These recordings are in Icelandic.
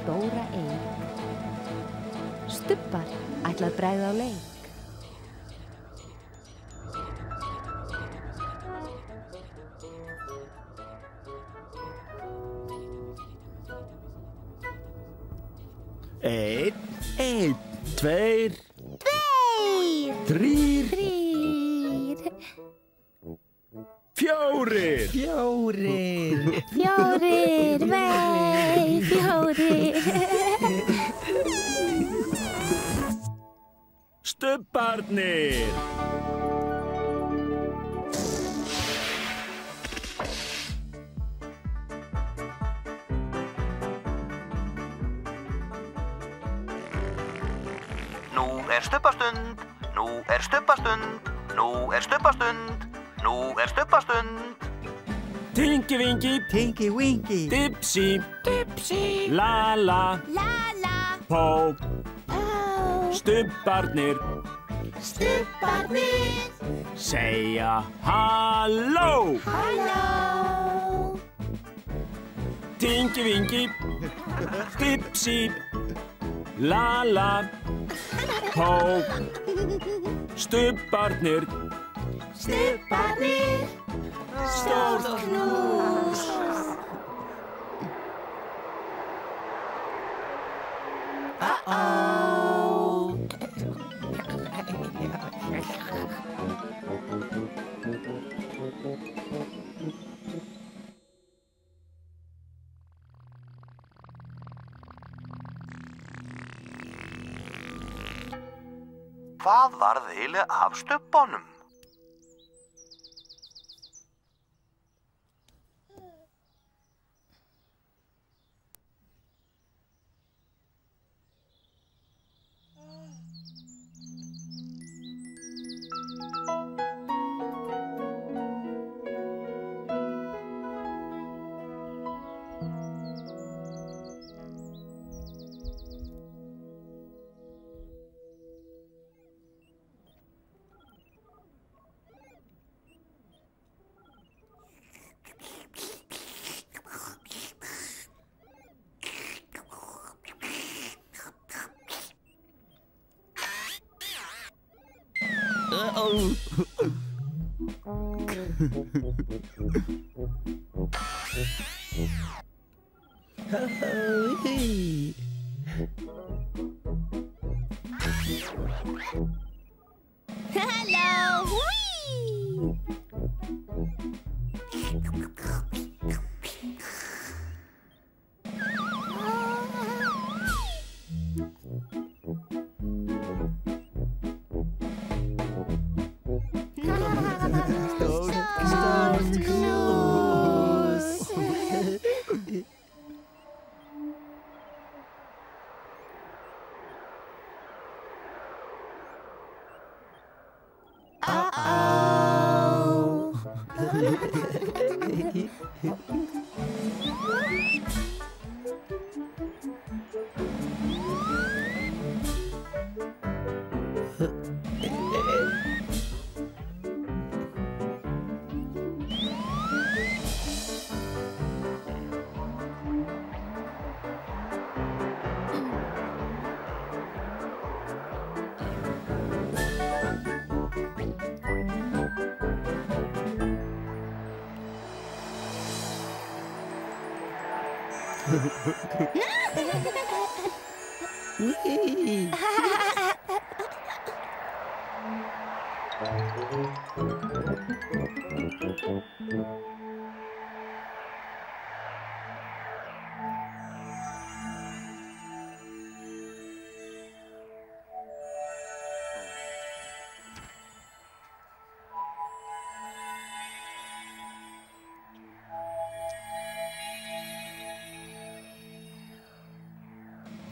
stóra eik. Stubbar ætla að bregða á leik. Einn, tveir, þrír, fjórir, Fjórir. Stubbarnir. Nú er stubbastund, nú er stubbastund, nú er stubbastund, nú er stubbastund. Tingi-vingi, Tingi-wingi, dipsi, la-la, pó, stubbarnir, segja halló. Tingi-vingi, dipsi, la-la, pó, stubbarnir, stórt knús. Hvað varð eiginlega af stubbunum?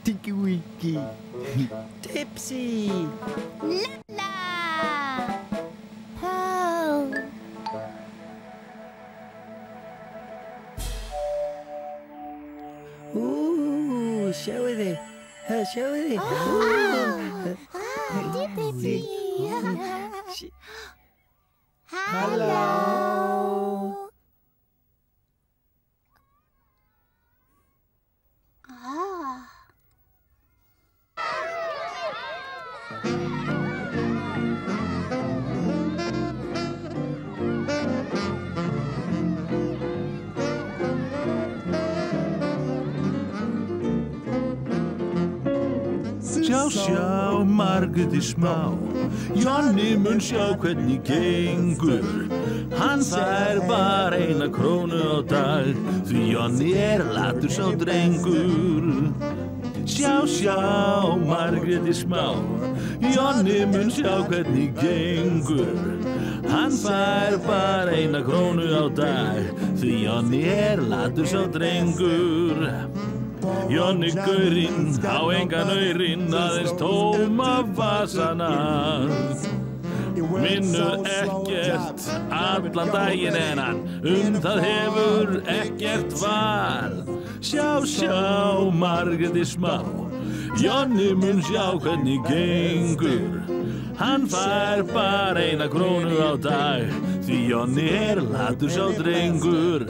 Tinky-winky, Tipsy, sjáiði, sjáiði. Halló. Sjá, Margréti smá, Jonni mun sjá hvernig gengur. Hann fær bara 1 krónu á dag, því Jonni latur sá drengur. Sjá, Margréti smá, Jonni mun sjá hvernig gengur. Hann fær bara 1 krónu á dag, því Jonni latur sá drengur. Jonni gaurinn á engan aurinn, aðeins tóma vasana. Vinnur ekkert allan daginn en hann það hefur ekkert val. Sjá, Margréti smá, Jonni mun sjá hvernig gengur. Hann fær bara 1 krónu á dag, því Jonni latur sá drengur.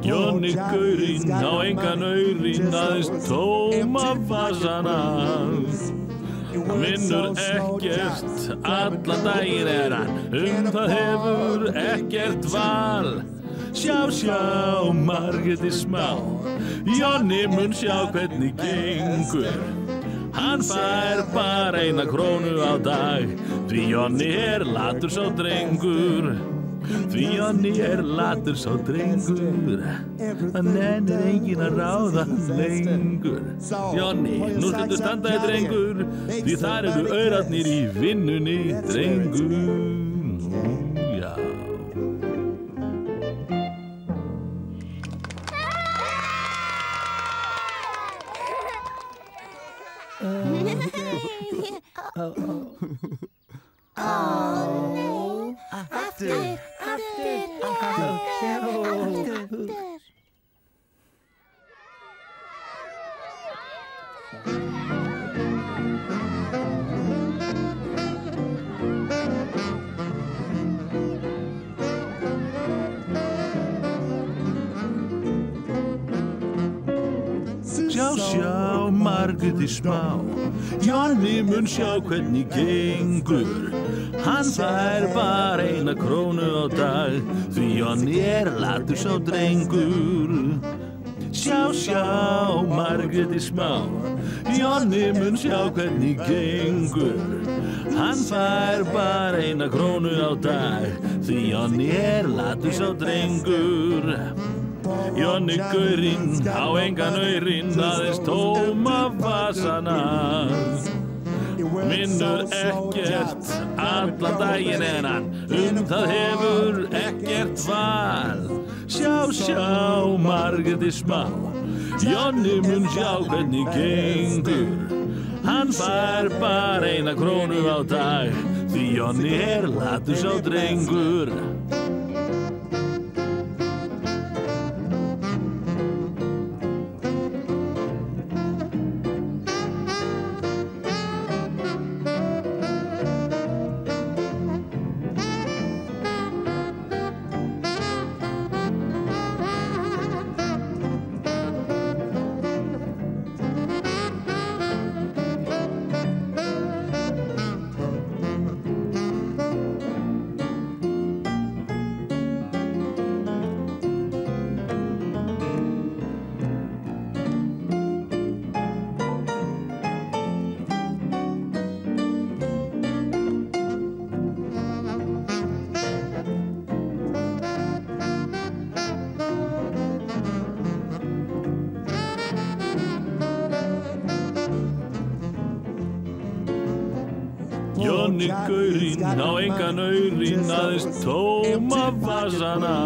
Jonni gaurinn á engan aurinn, aðeins tóma vasana. Vinnur ekkert allan daginn en hann það hefur ekkert val. Sjá, Margréti smá, Jonni mun sjá hvernig gengur. Hann fær bara 1 krónu á dag, því Jonni latur sá drengur. Því Jonni latur sá drengur, hann nennir enginn að ráða hann lengur. Jonni, nú skuldu standa þér drengur, því þar eru aurarnir í vinnunni, drengur. Já. Aftur. Sjá, Margréti smá, Jonni mun sjá hvernig gengur. Hann fær bara 1 krónu á dag, því Jonni latur sá drengur. Sjá, Margréti smá, Jonni mun sjá hvernig gengur. Hann fær bara 1 krónu á dag, því Jonni latur sá drengur. Jonni gaurinn á engan aurinn, aðeins tóma vasana. Vinnur ekkert allan daginn en hann það hefur ekkert val. Sjá, Margréti smá, Jonni mun sjá hvernig gengur. Hann fær bara 1 krónu á dag, því Jonni latur sá drengur. Jonni gaurinn á engan aurinn aðeins tóma vasana.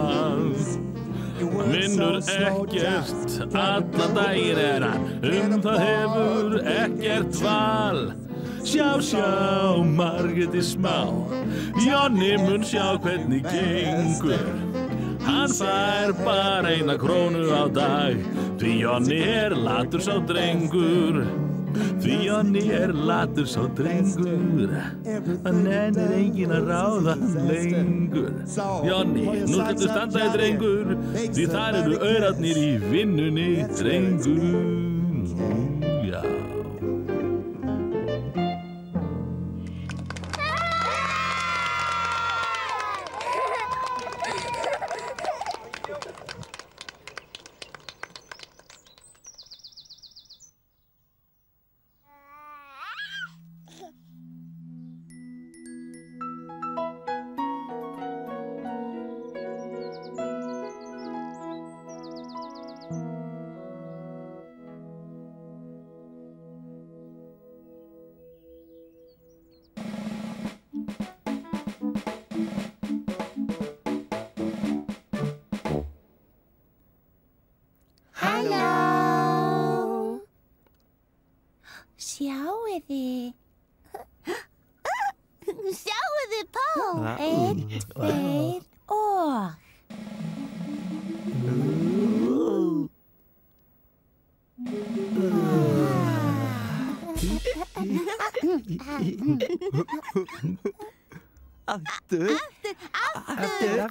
Vinnur ekkert, allan daginn hann, það hefur ekkert val. Sjá, Margréti smá, Jonni mun sjá hvernig gengur. Hann fær bara 1 krónu á dag, því Jonni latur sá drengur. Því Jonni latur sá drengur, hann nennir enginn að ráða hann lengur. Jonni, nú skaltu standa drengur, því þar eru aurarnir í vinnunni, drengur. Já. Sjáiði Pál, 1, 2 og. Aftur.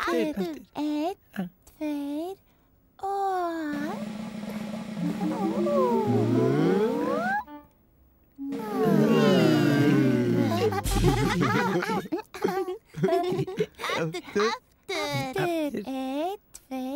1, 2 og. Aftur, 1, 2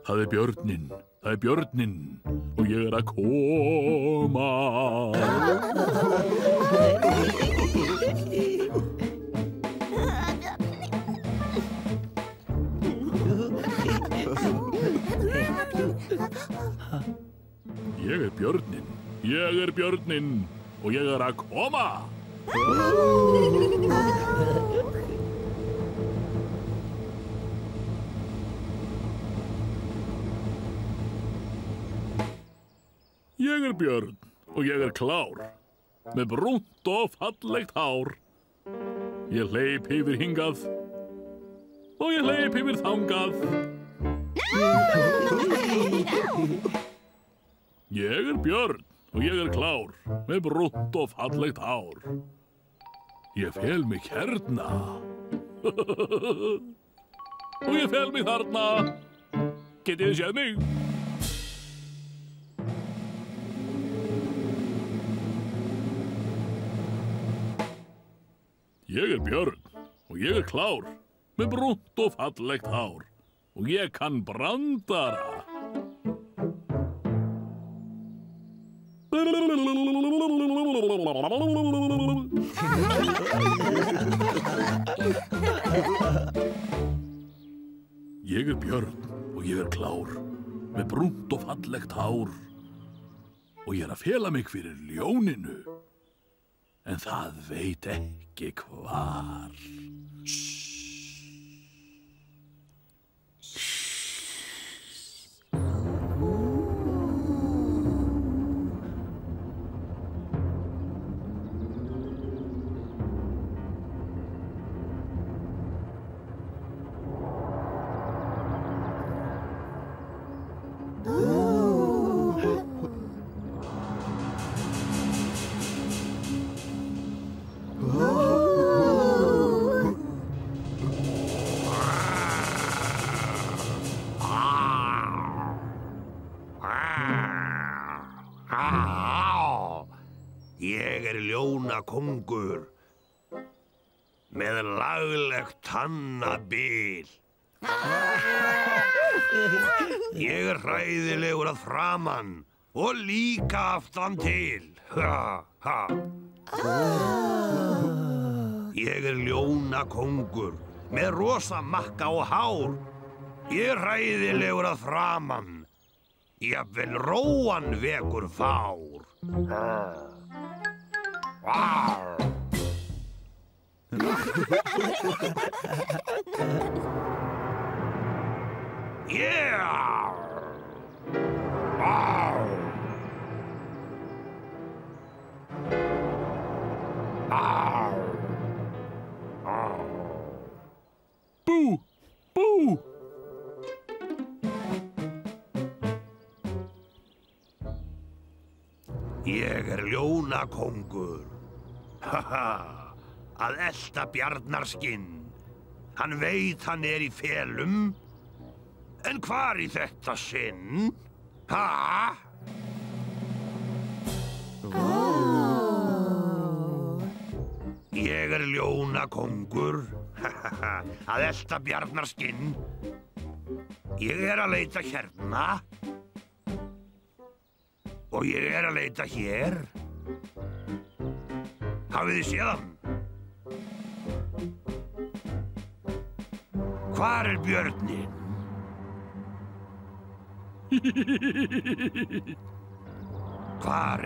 Það er björninn og ég er að koma. Ég er björninn og ég er að koma. Ég er björn og ég er klár, með brúnt og fallegt hár. Ég hleyp yfir hingað og ég hleyp yfir þangað. Ég er björn og ég er klár, með brúnt og fallegt hár. Ég fel mig hérna og ég fel mig þarna. Getið þið séð mig? Ég er björn og ég er klár, með brúnt og fallegt hár. Og ég kann brandara. Ég er björn og ég er klár, með brúnt og fallegt hár. Og ég er að fela mig fyrir ljóninu. En það veit ekki hvar. Ég ljónakóngur með laglegt tannabil. Ég hræðilegur að framan og líka aftan til. Ég ljónakóngur með rosa makka og hár. Ég hræðilegur að framan, jafnvel róan vekur fár. Bú, bú. Ég ljónakóngur. Að elta bjarnarskinn. Hann veit hann í felum. En hvar í þetta sinn? Ég ljónakóngur. Að elta bjarnarskinn. Ég að leita hérna. Og ég að leita hér. Hafið þið séð hann? Hvar björninn? Hvar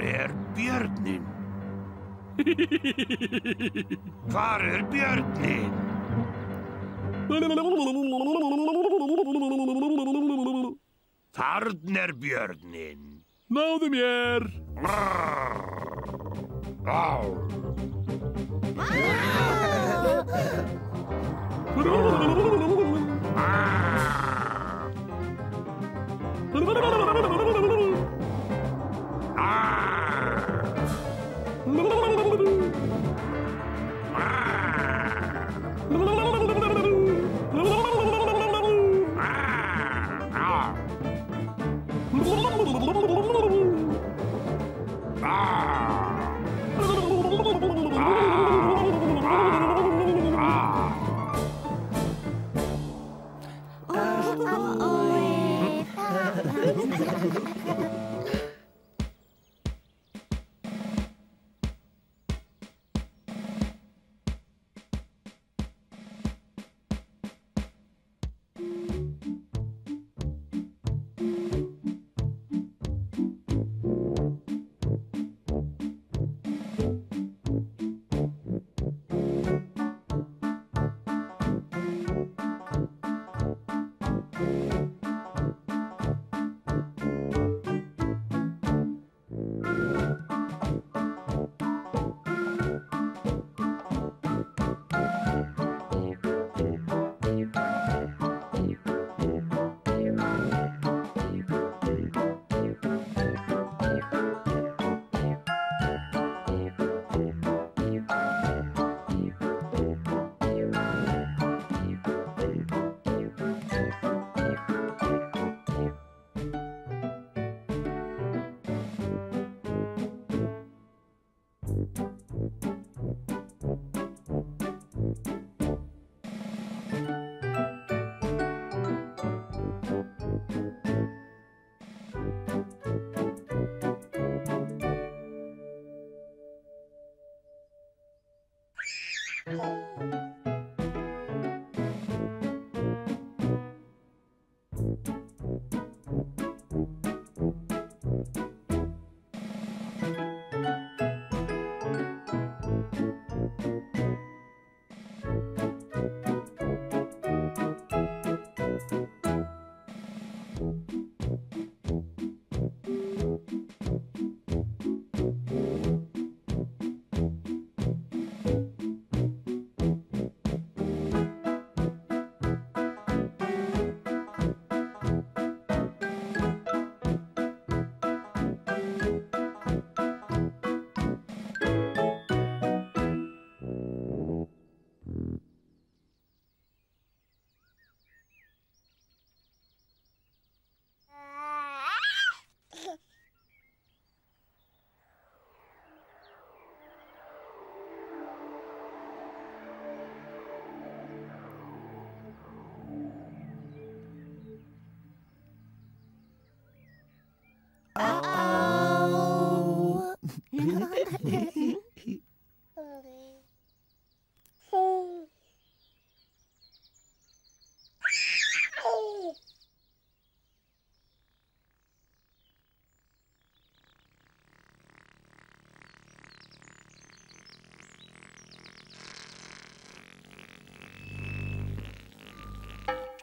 björninn? Hvar björninn? Þarna björninn. Náðu mér!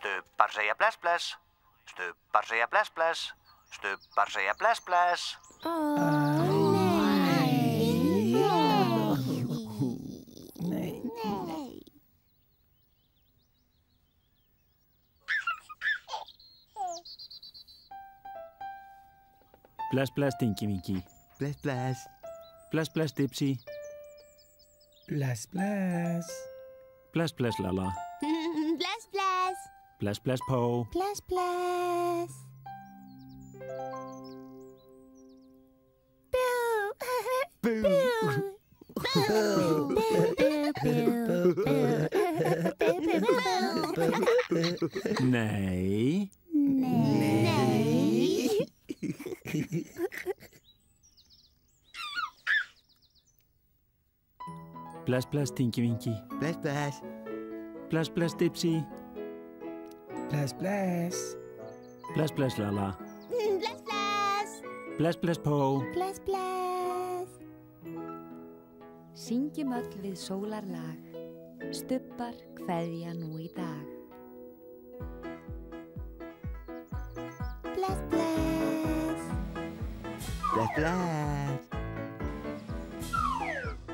Stubbar segja bless bless. Stubbar segja bless bless. Stubbar segja bless bless. Nei. Bless, bless, Dinky Winky. Bless, bless. Bless, bless, Dipsy. Bless, bless. Bless, bless, Lala. Bless, bless. Bless, bless, Po. Bless, bless. Nei. Bless, bless, Dinky Winky. Bless, bless. Bless, bless, Dipsy. Bless, bless. Bless, bless, Lala. Bless, bless. Bless, bless, Po. Bless, bless. Syngjum öll við sólarlag. Stubbar kveðja nú í dag. Bless, bless. Bless, bless.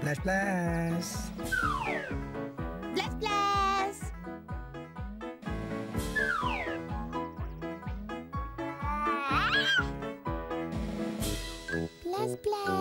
Bless, bless. Bless, bless. Bless, bless.